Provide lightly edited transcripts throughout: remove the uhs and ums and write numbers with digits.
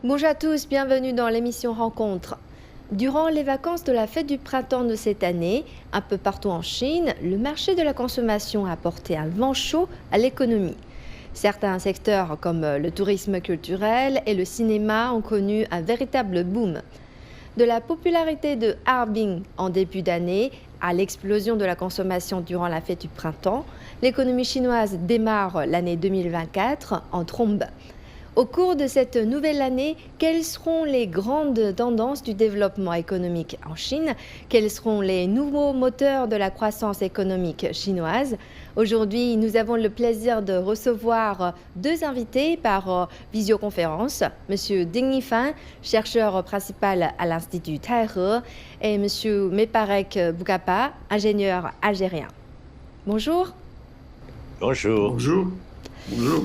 Bonjour à tous, bienvenue dans l'émission Rencontre. Durant les vacances de la fête du printemps de cette année, un peu partout en Chine, le marché de la consommation a apporté un vent chaud à l'économie. Certains secteurs comme le tourisme culturel et le cinéma ont connu un véritable boom. De la popularité de Harbin en début d'année à l'explosion de la consommation durant la fête du printemps, l'économie chinoise démarre l'année 2024 en trombe. Au cours de cette nouvelle année, quelles seront les grandes tendances du développement économique en Chine? Quels seront les nouveaux moteurs de la croissance économique chinoise? Aujourd'hui, nous avons le plaisir de recevoir deux invités par visioconférence. Monsieur Ding Yifan, chercheur principal à l'Institut Taihe, et Monsieur Meparek Boukapa, ingénieur algérien. Bonjour. Bonjour. Bonjour. Bonjour.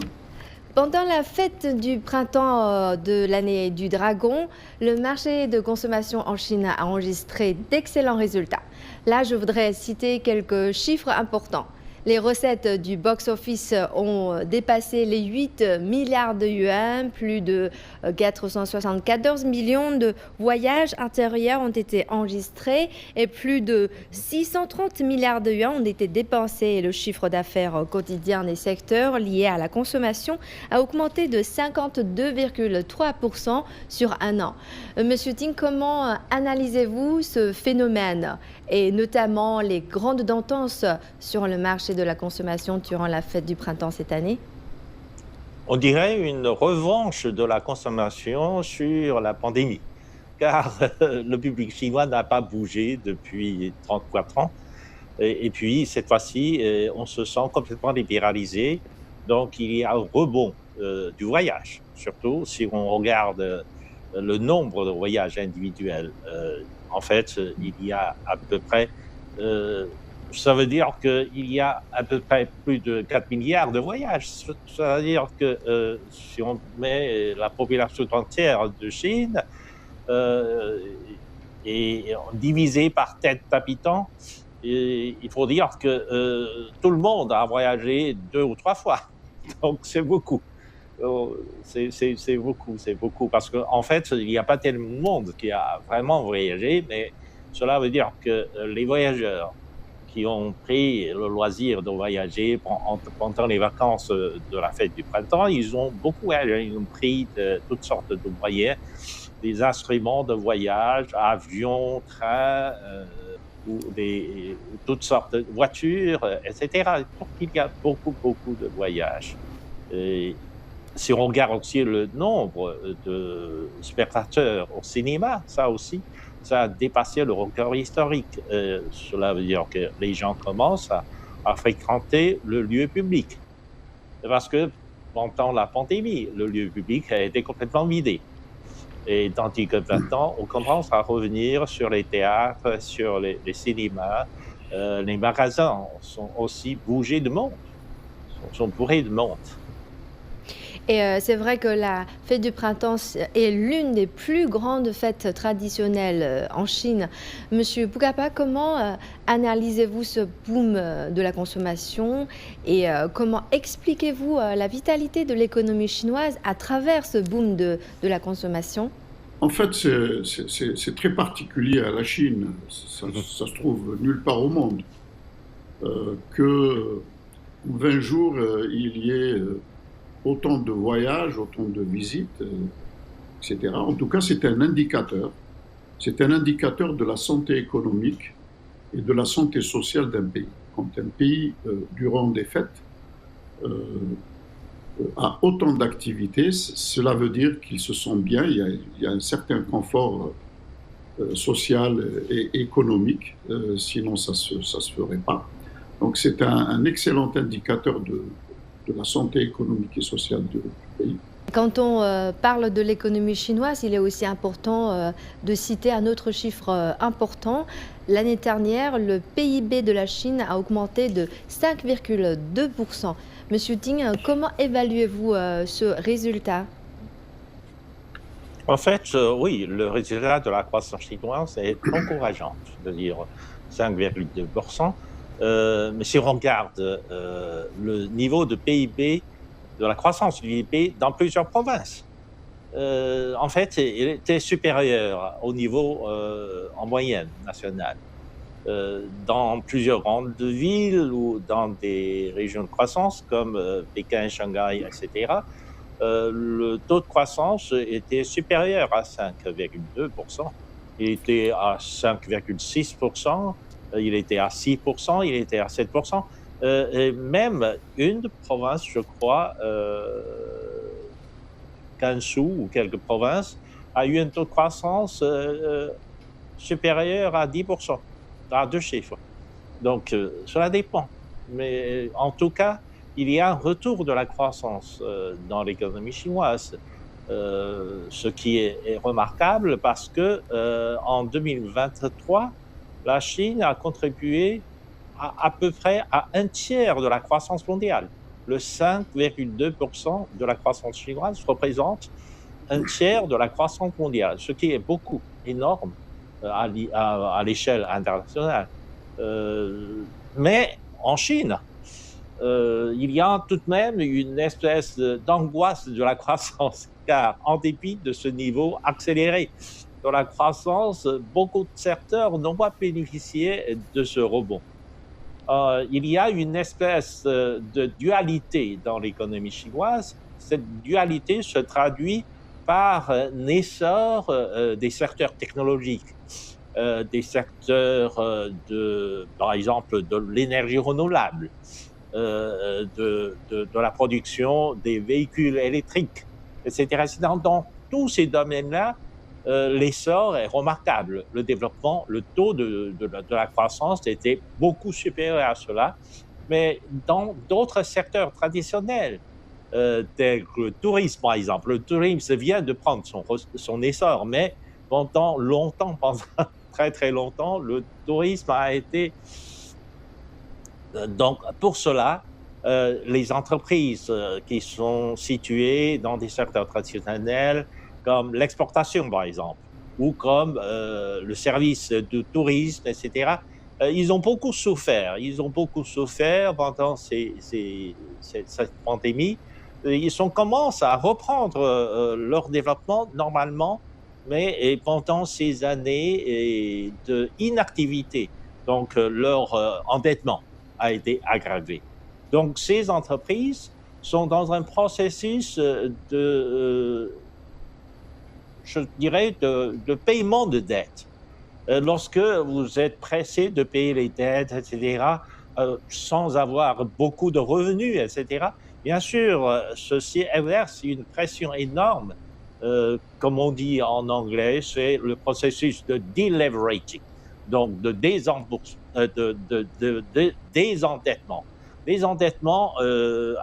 Pendant la fête du printemps de l'année du dragon, le marché de consommation en Chine a enregistré d'excellents résultats. Là, je voudrais citer quelques chiffres importants. Les recettes du box-office ont dépassé les 8 milliards de yuan, plus de 474 millions de voyages intérieurs ont été enregistrés et plus de 630 milliards de yuan ont été dépensés. Le chiffre d'affaires quotidien des secteurs liés à la consommation a augmenté de 52,3% sur un an. Monsieur Ting, comment analysez-vous ce phénomène et notamment les grandes tendances sur le marché de la consommation durant la fête du printemps cette année? On dirait une revanche de la consommation sur la pandémie, car le public chinois n'a pas bougé depuis 34 ans. Et puis, cette fois-ci, on se sent complètement libéralisé. Donc, il y a un rebond du voyage, surtout si on regarde le nombre de voyages individuels. En fait, il y a à peu près ça veut dire qu'il y a à peu près plus de 4 milliards de voyages. Ça veut dire que si on met la population entière de Chine et divisée par tête d'habitant, il faut dire que tout le monde a voyagé 2 ou 3 fois. Donc c'est beaucoup. C'est beaucoup. Parce qu'en fait, il n'y a pas tellement de monde qui a vraiment voyagé, mais cela veut dire que les voyageurs qui ont pris le loisir de voyager pendant les vacances de la fête du printemps, ils ont beaucoup voyagé. Ils ont pris toutes sortes de moyens, des instruments de voyage, avions, trains, ou toutes sortes de voitures, etc. Donc, il y a beaucoup, beaucoup de voyages. Et si on regarde aussi le nombre de spectateurs au cinéma, ça aussi, ça a dépassé le record historique. Cela veut dire que les gens commencent à fréquenter le lieu public. Parce que pendant la pandémie, le lieu public a été complètement vidé. Et tandis que maintenant, on commence à revenir sur les théâtres, sur les cinémas. Les magasins sont aussi bougés de monde, sont bourrés de monde. Et c'est vrai que la fête du printemps est l'une des plus grandes fêtes traditionnelles en Chine. Monsieur Boukapa, comment analysez-vous ce boom de la consommation et comment expliquez-vous la vitalité de l'économie chinoise à travers ce boom de la consommation? En fait, c'est très particulier à la Chine. Ça se trouve nulle part au monde. Que en 20 jours, il y ait autant de voyages, autant de visites, etc. En tout cas, c'est un indicateur. C'est un indicateur de la santé économique et de la santé sociale d'un pays. Quand un pays, durant des fêtes, a autant d'activités, cela veut dire qu'ils se sentent bien, il y a un certain confort social et économique, sinon ça se ferait pas. Donc c'est un excellent indicateur de la santé économique et sociale du pays. Quand on parle de l'économie chinoise, il est aussi important de citer un autre chiffre important. L'année dernière, le PIB de la Chine a augmenté de 5,2%. Monsieur Ting, comment évaluez-vous ce résultat? En fait, oui, le résultat de la croissance chinoise est encourageant, c'est-à-dire 5,2%. Mais si on regarde le niveau de PIB, de la croissance du PIB dans plusieurs provinces, en fait, il était supérieur au niveau en moyenne nationale. Dans plusieurs grandes villes ou dans des régions de croissance comme Pékin, Shanghai, etc., le taux de croissance était supérieur à 5,2%. Il était à 5,6%, il était à 6%, il était à 7%. Et même une province, je crois, Gansu ou quelques provinces, a eu un taux de croissance supérieur à 10%, à deux chiffres. Donc, cela dépend. Mais en tout cas, il y a un retour de la croissance dans l'économie chinoise, ce qui est remarquable parce que en 2023, la Chine a contribué à peu près à un tiers de la croissance mondiale. Le 5,2% de la croissance chinoise représente un tiers de la croissance mondiale, ce qui est beaucoup, énorme à l'échelle internationale. Mais en Chine, il y a tout de même une espèce d'angoisse de la croissance, car en dépit de ce niveau accéléré de la croissance, beaucoup de secteurs n'ont pas bénéficié de ce rebond. Il y a une espèce de dualité dans l'économie chinoise. Cette dualité se traduit par un essor des secteurs technologiques, des secteurs par exemple, de l'énergie renouvelable, de la production des véhicules électriques, etc. Dans tous ces domaines-là, l'essor est remarquable. Le développement, le taux de la croissance était beaucoup supérieur à cela. Mais dans d'autres secteurs traditionnels, tels que le tourisme, par exemple, le tourisme vient de prendre son essor, mais pendant très très longtemps, le tourisme a été... Donc, pour cela, les entreprises qui sont situées dans des secteurs traditionnels, comme l'exportation, par exemple, ou comme le service de tourisme, etc., ils ont beaucoup souffert. Ils ont beaucoup souffert pendant cette pandémie. Commencent à reprendre leur développement normalement, mais pendant ces années d'inactivité, donc leur endettement a été aggravé. Donc, ces entreprises sont dans un processus je dirais, de paiement de dettes. Lorsque vous êtes pressé de payer les dettes, etc., sans avoir beaucoup de revenus, etc., bien sûr, ceci exerce une pression énorme. Comme on dit en anglais, c'est le processus de deleveraging, donc de désendettement. Désendettement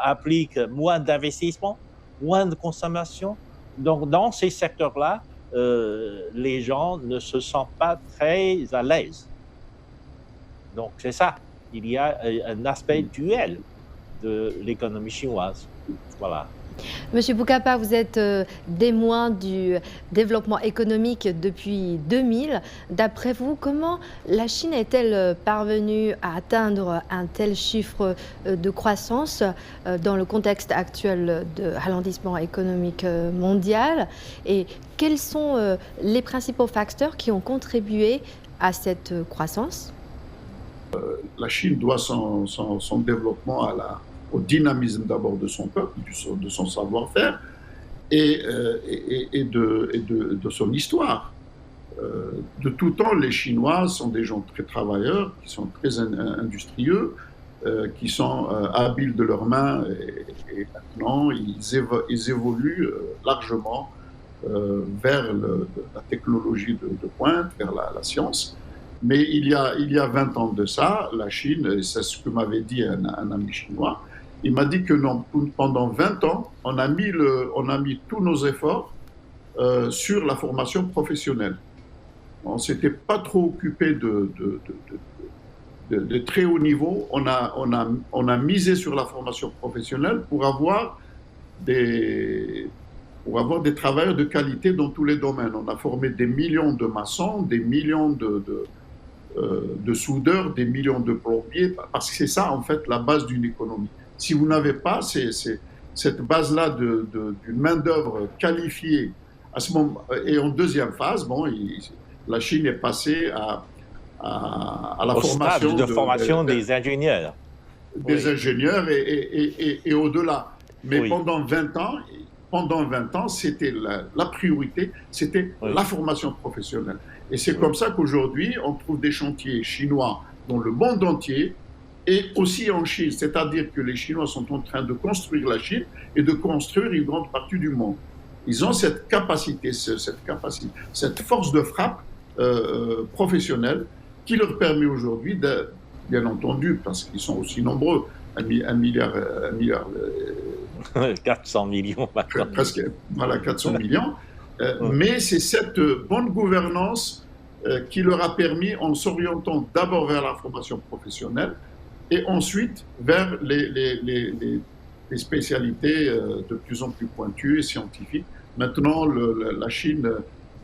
implique moins d'investissement, moins de consommation. Donc, dans ces secteurs-là, les gens ne se sentent pas très à l'aise. Donc, c'est ça. Il y a un aspect duel de l'économie chinoise. Voilà. Monsieur Boukapa, vous êtes témoin du développement économique depuis 2000. D'après vous, comment la Chine est-elle parvenue à atteindre un tel chiffre de croissance dans le contexte actuel de ralentissement économique mondial? Et quels sont les principaux facteurs qui ont contribué à cette croissance? La Chine doit son développement au dynamisme d'abord de son peuple, de son savoir-faire et de son histoire. De tout temps, les Chinois sont des gens très travailleurs, qui sont très industrieux, qui sont habiles de leurs mains et maintenant ils évoluent largement vers la technologie de pointe, vers la science. Mais il y a 20 ans de ça, la Chine, et c'est ce que m'avait dit un ami chinois, il m'a dit que non, pendant 20 ans, on a mis tous nos efforts sur la formation professionnelle. On ne s'était pas trop occupé de très haut niveau. On a misé sur la formation professionnelle pour avoir des travailleurs de qualité dans tous les domaines. On a formé des millions de maçons, des millions de soudeurs, des millions de plombiers, parce que c'est ça, en fait, la base d'une économie. Si vous n'avez pas cette base-là d'une main-d'œuvre qualifiée, à ce moment, et en deuxième phase, bon, la Chine est passée à la Au formation stade de formation des ingénieurs. des Oui. ingénieurs et au-delà. Mais Oui. pendant 20 ans, c'était la priorité, c'était Oui. la formation professionnelle. Et c'est Oui. comme ça qu'aujourd'hui, on trouve des chantiers chinois dans le monde entier et aussi en Chine. C'est-à-dire que les Chinois sont en train de construire la Chine et de construire une grande partie du monde. Ils ont cette capacité, cette force de frappe professionnelle qui leur permet aujourd'hui, bien entendu, parce qu'ils sont aussi nombreux, un milliard 400 millions maintenant. presque voilà, 400 millions. Ouais. Mais c'est cette bonne gouvernance qui leur a permis, en s'orientant d'abord vers la formation professionnelle et ensuite vers les spécialités de plus en plus pointues et scientifiques. Maintenant, la Chine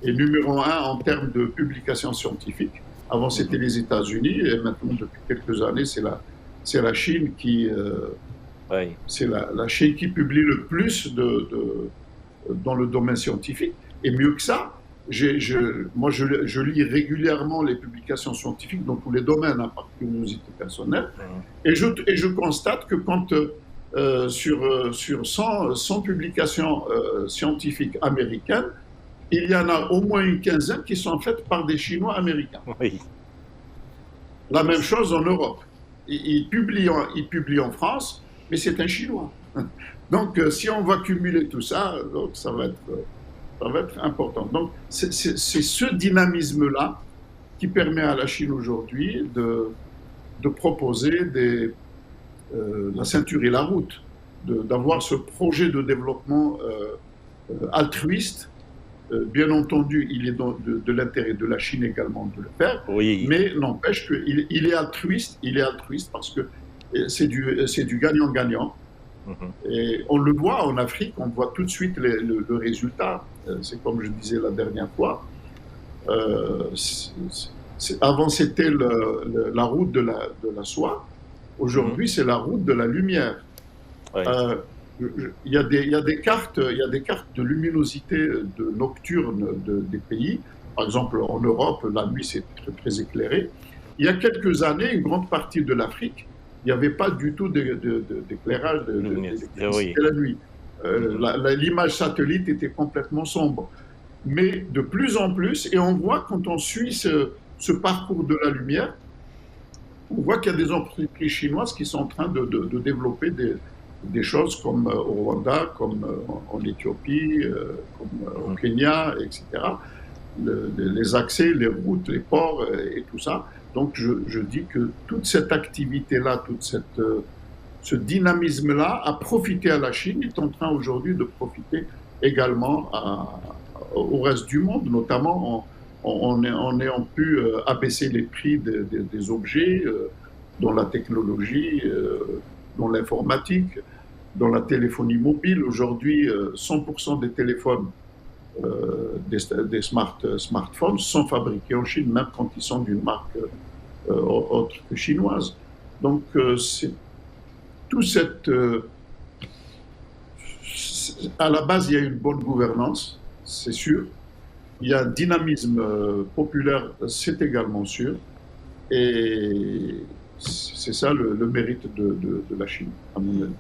est numéro 1 en termes de publications scientifiques. Avant, c'était les États-Unis, et maintenant, depuis quelques années, c'est la Chine qui... Oui. C'est la Chine qui publie le plus dans le domaine scientifique. Et mieux que ça, moi, je lis régulièrement les publications scientifiques dans tous les domaines, par curiosité personnelle. Et je constate que quand sur 100 publications scientifiques américaines, il y en a au moins une quinzaine qui sont faites par des Chinois américains. Oui. La même chose en Europe. Ils publient en France, mais c'est un Chinois. Donc, si on va cumuler tout ça, donc ça va être important. Donc, c'est ce dynamisme-là qui permet à la Chine aujourd'hui de proposer la ceinture et la route, d'avoir ce projet de développement altruiste. Bien entendu, il est de l'intérêt de la Chine également de le faire, Oui. mais n'empêche qu'il est altruiste parce que c'est du gagnant-gagnant. Et on le voit en Afrique, on voit tout de suite le résultat. C'est comme je disais la dernière fois. Avant, c'était la route de la soie. Aujourd'hui, c'est la route de la lumière. Oui. Il y a des cartes de luminosité nocturne des pays. Par exemple, en Europe, la nuit, c'est très, très éclairé. Il y a quelques années, une grande partie de l'Afrique, il n'y avait pas du tout d'éclairage Oui. la nuit. L'image satellite était complètement sombre. Mais de plus en plus, et on voit quand on suit ce parcours de la lumière, on voit qu'il y a des entreprises chinoises qui sont en train de développer des choses comme au Rwanda, comme en Éthiopie, comme au Kenya, etc. Les accès, les routes, les ports et tout ça. Donc je dis que toute cette activité-là, ce dynamisme-là a profité à la Chine, est en train aujourd'hui de profiter également au reste du monde, notamment en ayant pu abaisser les prix des objets dans la technologie, dans l'informatique, dans la téléphonie mobile. Aujourd'hui, 100% des téléphones, des smartphones sont fabriqués en Chine, même quand ils sont d'une marque autre que chinoise. Donc, c'est tout à la base, il y a une bonne gouvernance, c'est sûr. Il y a un dynamisme populaire, c'est également sûr. Et c'est ça le mérite de la Chine, à mon avis.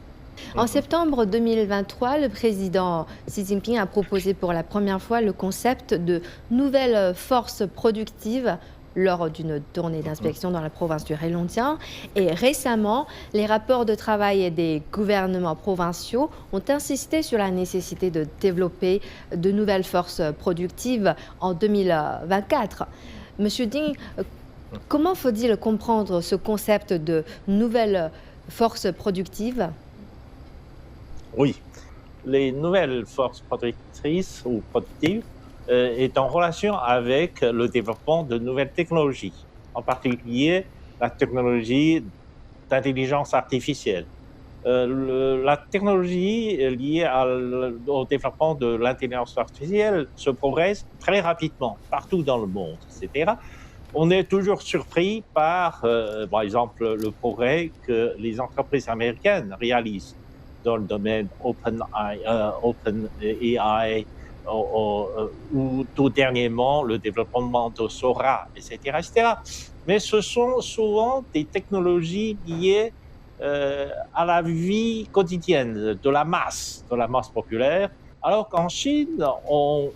En septembre 2023, le président Xi Jinping a proposé pour la première fois le concept de nouvelle force productive lors d'une tournée d'inspection dans la province du Heilongjiang. Et récemment, les rapports de travail des gouvernements provinciaux ont insisté sur la nécessité de développer de nouvelles forces productives en 2024. Monsieur Ding, comment faut-il comprendre ce concept de nouvelles forces productives ? Oui. Les nouvelles forces productrices ou productives est en relation avec le développement de nouvelles technologies, en particulier la technologie d'intelligence artificielle. La technologie liée au développement de l'intelligence artificielle se progresse très rapidement partout dans le monde, etc. On est toujours surpris par exemple, le progrès que les entreprises américaines réalisent. dans le domaine OpenAI, ou tout dernièrement le développement de Sora, etc., etc. Mais ce sont souvent des technologies liées à la vie quotidienne de la masse populaire, alors qu'en Chine, on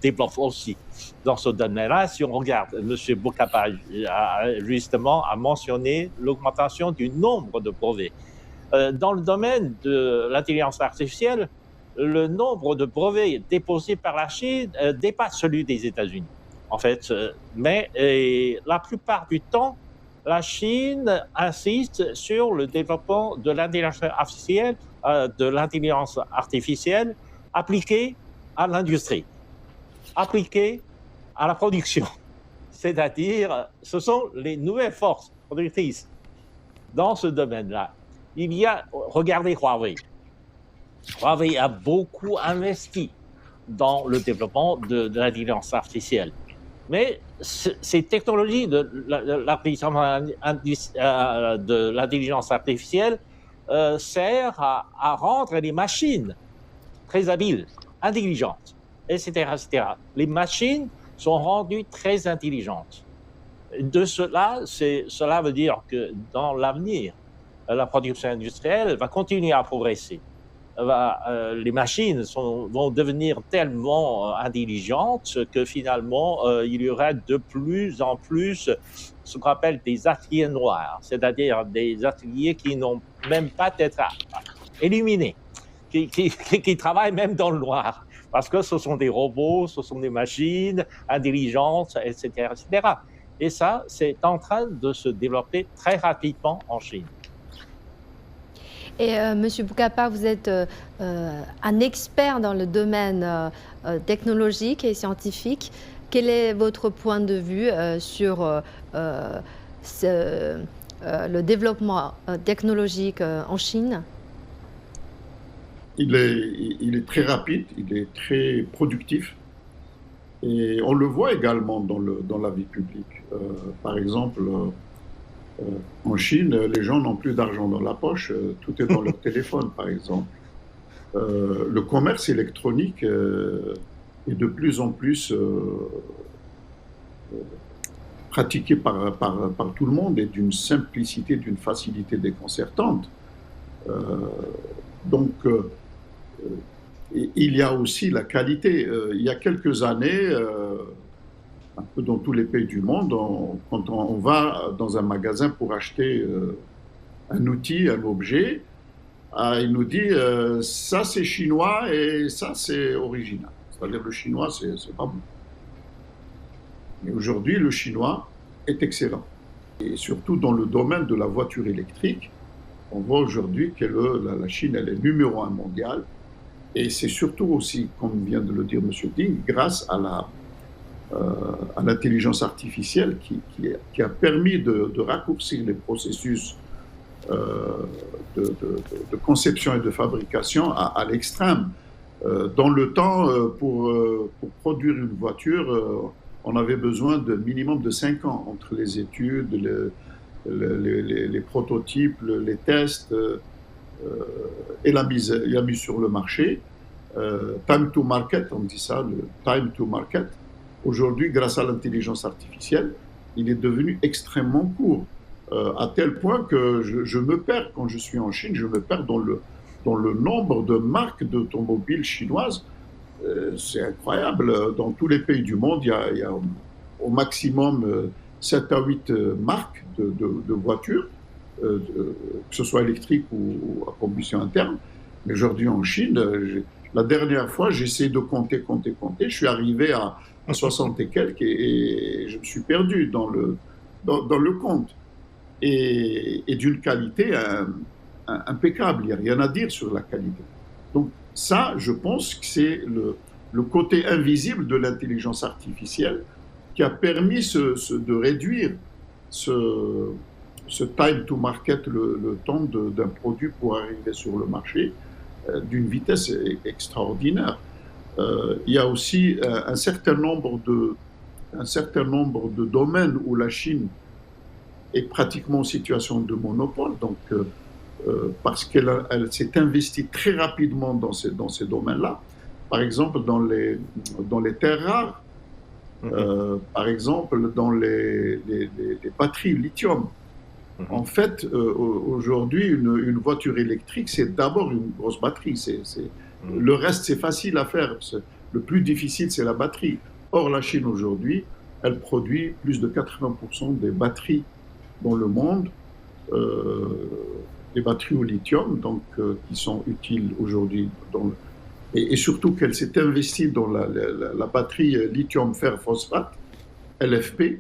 développe aussi dans ce domaine-là. Si on regarde, M. Bokapa justement a mentionné l'augmentation du nombre de brevets. Dans le domaine de l'intelligence artificielle, le nombre de brevets déposés par la Chine dépasse celui des États-Unis, en fait. Mais la plupart du temps, la Chine insiste sur le développement de l'intelligence artificielle, appliquée à l'industrie, appliquée à la production. C'est-à-dire, ce sont les nouvelles forces productrices dans ce domaine-là. Il y a, regardez Huawei. Huawei a beaucoup investi dans le développement de l'intelligence artificielle. Mais ces technologies de l'intelligence artificielle servent à rendre les machines très habiles, intelligentes, etc., etc. Les machines sont rendues très intelligentes. De cela veut dire que dans l'avenir, la production industrielle va continuer à progresser. Les machines vont devenir tellement intelligentes que finalement, il y aura de plus en plus ce qu'on appelle des ateliers noirs, c'est-à-dire des ateliers qui n'ont même pas d'être illuminés, qui travaillent même dans le noir, parce que ce sont des robots, ce sont des machines intelligentes, etc., etc. Et ça, c'est en train de se développer très rapidement en Chine. Et Monsieur Bokapa, vous êtes un expert dans le domaine technologique et scientifique. Quel est votre point de vue sur le développement technologique en Chine? Il est très rapide, il est très productif. Et on le voit également dans la vie publique. Par exemple, en Chine, les gens n'ont plus d'argent dans la poche, tout est dans leur téléphone, par exemple. Le commerce électronique est de plus en plus pratiqué par tout le monde et d'une simplicité, d'une facilité déconcertante. Donc, il y a aussi la qualité. Il y a quelques années, un peu dans tous les pays du monde, quand on va dans un magasin pour acheter un outil, un objet, il nous dit ça c'est chinois et ça c'est original. C'est-à-dire le chinois c'est pas bon. Mais aujourd'hui le chinois est excellent. Et surtout dans le domaine de la voiture électrique, on voit aujourd'hui que la Chine elle est numéro 1 mondial. Et c'est surtout aussi, comme vient de le dire M. Ding, grâce à l'intelligence artificielle qui a permis de raccourcir les processus de conception et de fabrication à l'extrême. Dans le temps, pour produire une voiture, on avait besoin de minimum de 5 ans entre les études, les prototypes, les tests et la mise sur le marché. Time to market, on dit ça, le time to market. Aujourd'hui, grâce à l'intelligence artificielle, il est devenu extrêmement court, à tel point que je me perds, quand je suis en Chine, je me perds dans le nombre de marques d'automobiles chinoises. C'est incroyable. Dans tous les pays du monde, il y a au maximum 7 à 8 marques de voitures, que ce soit électrique ou à combustion interne. Mais aujourd'hui en Chine, la dernière fois, j'ai essayé de compter. Je suis arrivé à 60 et quelques et je me suis perdu dans le compte. Et d'une qualité impeccable. Il n'y a rien à dire sur la qualité. Donc ça, je pense que c'est le côté invisible de l'intelligence artificielle qui a permis de réduire ce time to market, le temps d'un produit pour arriver sur le marché, d'une vitesse extraordinaire. Il y a aussi un certain nombre de domaines où la Chine est pratiquement en situation de monopole. Donc, parce qu'elle s'est investie très rapidement dans ces domaines-là. Par exemple, dans les terres rares, par exemple, dans les batteries lithium. En fait, aujourd'hui, une voiture électrique, c'est d'abord une grosse batterie. Le reste, c'est facile à faire. Le plus difficile, c'est la batterie. Or, la Chine, aujourd'hui, elle produit plus de 80% des batteries dans le monde, des batteries au lithium, donc, qui sont utiles aujourd'hui. Et surtout qu'elle s'est investie dans la batterie lithium-fer-phosphate, LFP.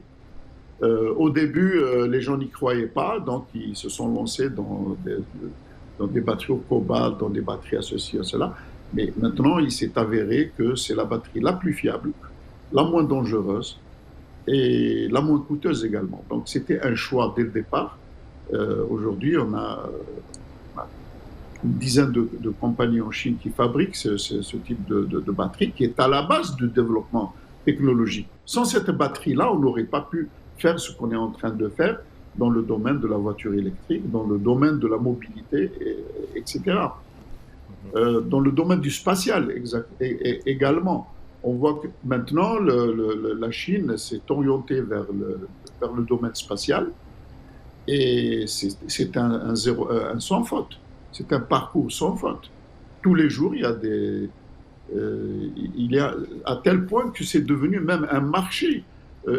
Au début, les gens n'y croyaient pas, donc ils se sont lancés dans des batteries au cobalt, dans des batteries associées à cela. Mais maintenant, il s'est avéré que c'est la batterie la plus fiable, la moins dangereuse et la moins coûteuse également. Donc c'était un choix dès le départ. Aujourd'hui, on a une dizaine de compagnies en Chine qui fabriquent ce type de batterie qui est à la base du développement technologique. Sans cette batterie-là, on n'aurait pas pu faire ce qu'on est en train de faire dans le domaine de la voiture électrique, dans le domaine de la mobilité, etc. Dans le domaine du spatial également. On voit que maintenant, la Chine s'est orientée vers le domaine spatial et c'est un sans faute. C'est un parcours sans faute. Tous les jours, il y a à tel point que c'est devenu même un marché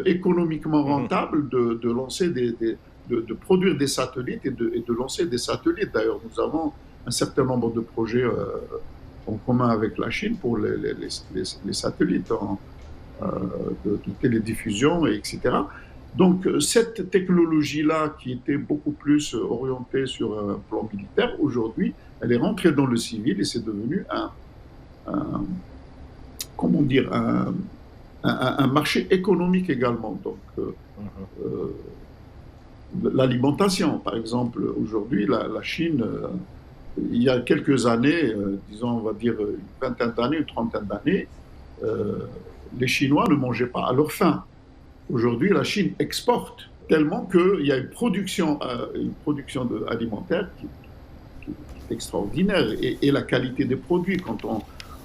économiquement rentable de lancer de produire des satellites et de lancer des satellites. D'ailleurs, nous avons un certain nombre de projets en commun avec la Chine pour les satellites de télédiffusion, etc. Donc, cette technologie-là, qui était beaucoup plus orientée sur un plan militaire, aujourd'hui, elle est rentrée dans le civil et c'est devenu comment dire, un marché économique également. Donc, l'alimentation, par exemple, aujourd'hui, la Chine, il y a quelques années, disons, on va dire une vingtaine d'années, une trentaine d'années, les Chinois ne mangeaient pas à leur faim. Aujourd'hui, la Chine exporte tellement qu'il y a une production alimentaire qui est extraordinaire et la qualité des produits. Quand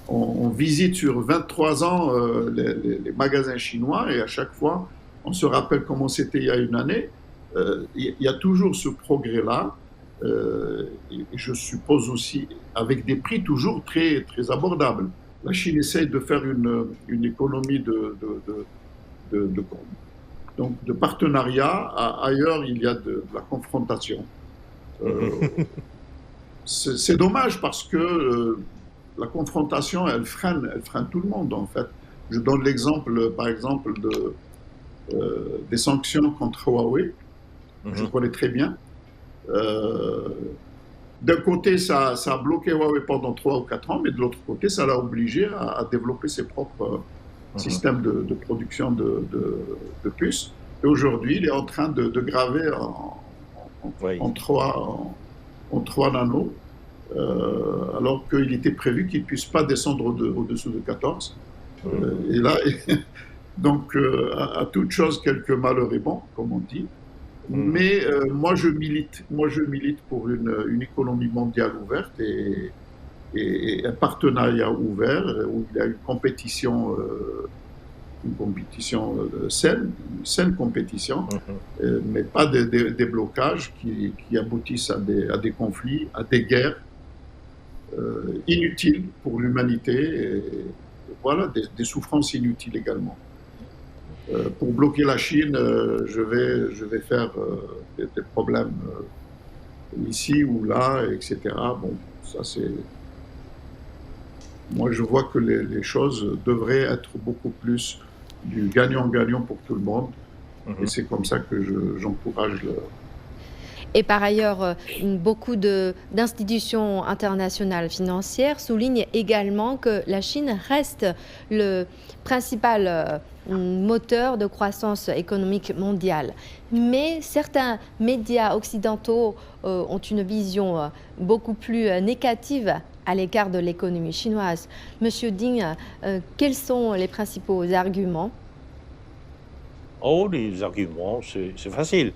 on visite sur 23 ans les magasins chinois et à chaque fois, on se rappelle comment c'était il y a une année, il y a toujours ce progrès-là. Et je suppose aussi avec des prix toujours très, très abordables. La Chine essaye de faire une économie de partenariat. Ailleurs, il y a de la confrontation. C'est dommage parce que la confrontation, elle freine tout le monde, en fait. Je donne l'exemple, par exemple, des sanctions contre Huawei. Je connais très bien. D'un côté, ça a bloqué Huawei pendant 3 ou 4 ans, mais de l'autre côté, ça l'a obligé à développer ses propres systèmes de production de puces. Et aujourd'hui, il est en train de graver en 3 nanos, alors qu'il était prévu qu'il ne puisse pas descendre au-dessous de 14. Et là, donc, à toute chose, quelque malheur est bon, comme on dit. Mais moi, je milite pour une économie mondiale ouverte et un partenariat ouvert où il y a une compétition saine, une saine compétition, mais pas des blocages qui aboutissent à des conflits, à des guerres inutiles pour l'humanité, et voilà, des souffrances inutiles également. Pour bloquer la Chine, je vais faire des problèmes ici ou là, etc. Bon, ça c'est. Moi, je vois que les choses devraient être beaucoup plus du gagnant-gagnant pour tout le monde. Et c'est comme ça que j'encourage Et par ailleurs, beaucoup d'institutions internationales financières soulignent également que la Chine reste le principal moteur de croissance économique mondiale. Mais certains médias occidentaux ont une vision beaucoup plus négative à l'égard de l'économie chinoise. Monsieur Ding, quels sont les principaux arguments? Oh, les arguments, c'est facile.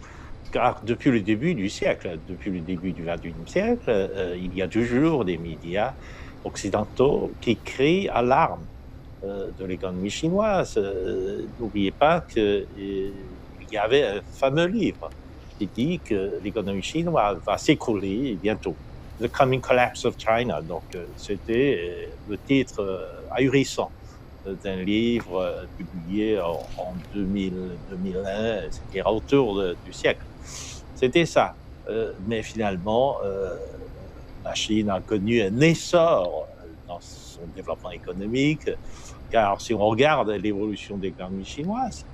car depuis le début du siècle, depuis le début du XXIe siècle, il y a toujours des médias occidentaux qui crient à l'alarme de l'économie chinoise. N'oubliez pas qu'il y avait un fameux livre qui dit que l'économie chinoise va s'écrouler bientôt. The Coming Collapse of China. Donc, c'était le titre ahurissant d'un livre publié en 2001, c'était autour du siècle. C'était ça. Mais finalement, la Chine a connu un essor dans son développement économique, car si on regarde l'évolution de l'économie chinoise,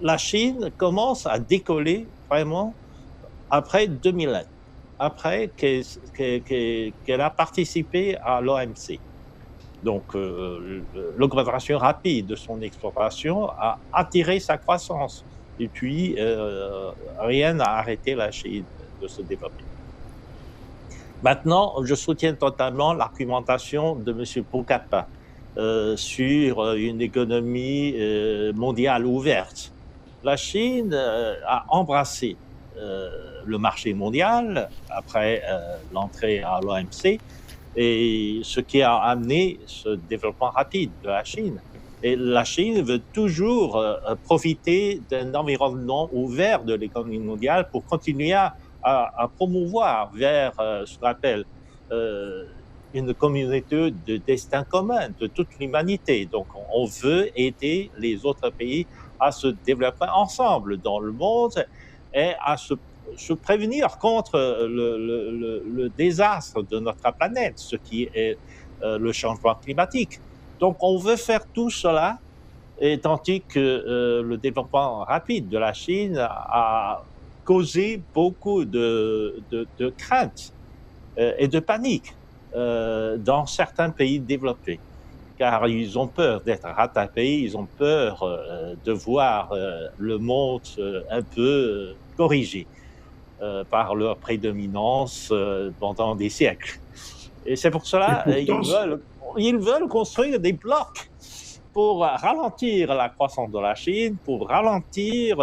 la Chine commence à décoller vraiment après 2001, après qu'elle a participé à l'OMC. Donc, l'augmentation rapide de son exportation a attiré sa croissance. Et puis, rien n'a arrêté la Chine de se développer. Maintenant, je soutiens totalement l'argumentation de M. Bokapa sur une économie mondiale ouverte. La Chine a embrassé le marché mondial après l'entrée à l'OMC, et ce qui a amené ce développement rapide de la Chine. Et la Chine veut toujours profiter d'un environnement ouvert de l'économie mondiale pour continuer à promouvoir vers ce qu'on appelle une communauté de destin commun de toute l'humanité. Donc, on veut aider les autres pays à se développer ensemble dans le monde et à se prévenir contre le désastre de notre planète, ce qui est le changement climatique. Donc, on veut faire tout cela, et tandis que le développement rapide de la Chine a causé beaucoup de craintes et de panique dans certains pays développés, car ils ont peur d'être rattrapés, ils ont peur de voir le monde un peu corrigé par leur prédominance pendant des siècles. Et c'est pour cela qu'ils veulent construire des blocs pour ralentir la croissance de la Chine, pour ralentir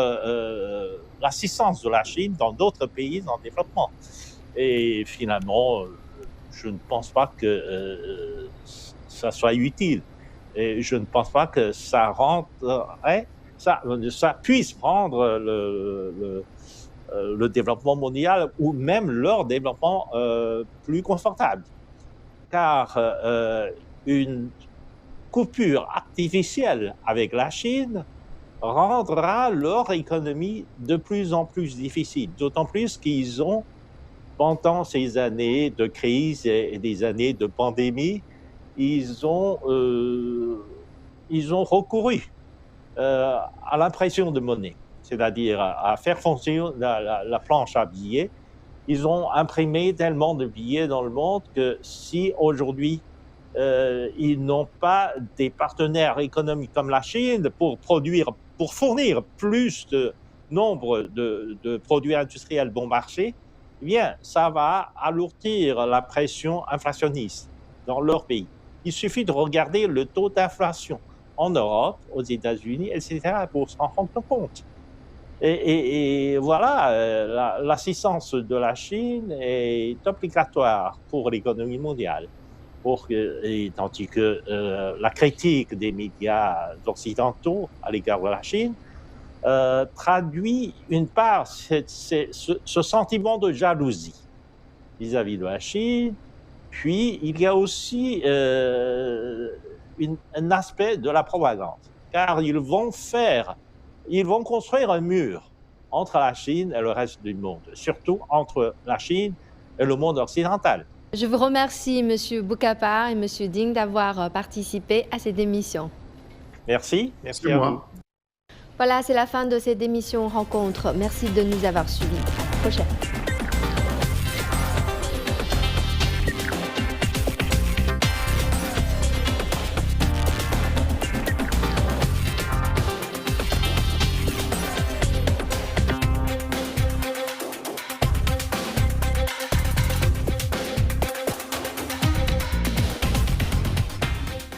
l'assistance de la Chine dans d'autres pays en développement. Et finalement, je ne pense pas que ça soit utile. Et je ne pense pas que ça puisse rendre le développement mondial ou même leur développement plus confortable. Car une coupure artificielle avec la Chine rendra leur économie de plus en plus difficile, d'autant plus qu'ils ont, pendant ces années de crise et des années de pandémie, ils ont recouru à l'impression de monnaie, c'est-à-dire à faire fonctionner la planche à billets. Ils ont imprimé tellement de billets dans le monde que si aujourd'hui ils n'ont pas des partenaires économiques comme la Chine pour fournir plus de nombre de produits industriels bon marché, eh bien, ça va alourdir la pression inflationniste dans leur pays. Il suffit de regarder le taux d'inflation en Europe, aux États-Unis, etc., pour s'en rendre compte. Et voilà, l'assistance de la Chine est obligatoire pour l'économie mondiale. Tandis que la critique des médias occidentaux à l'égard de la Chine traduit une part ce sentiment de jalousie vis-à-vis de la Chine. Puis il y a aussi un aspect de la propagande, car ils vont construire un mur entre la Chine et le reste du monde, surtout entre la Chine et le monde occidental. Je vous remercie, M. Bokapa et M. Ding, d'avoir participé à cette émission. Merci à vous. Voilà, c'est la fin de cette émission Rencontre. Merci de nous avoir suivis. À la prochaine.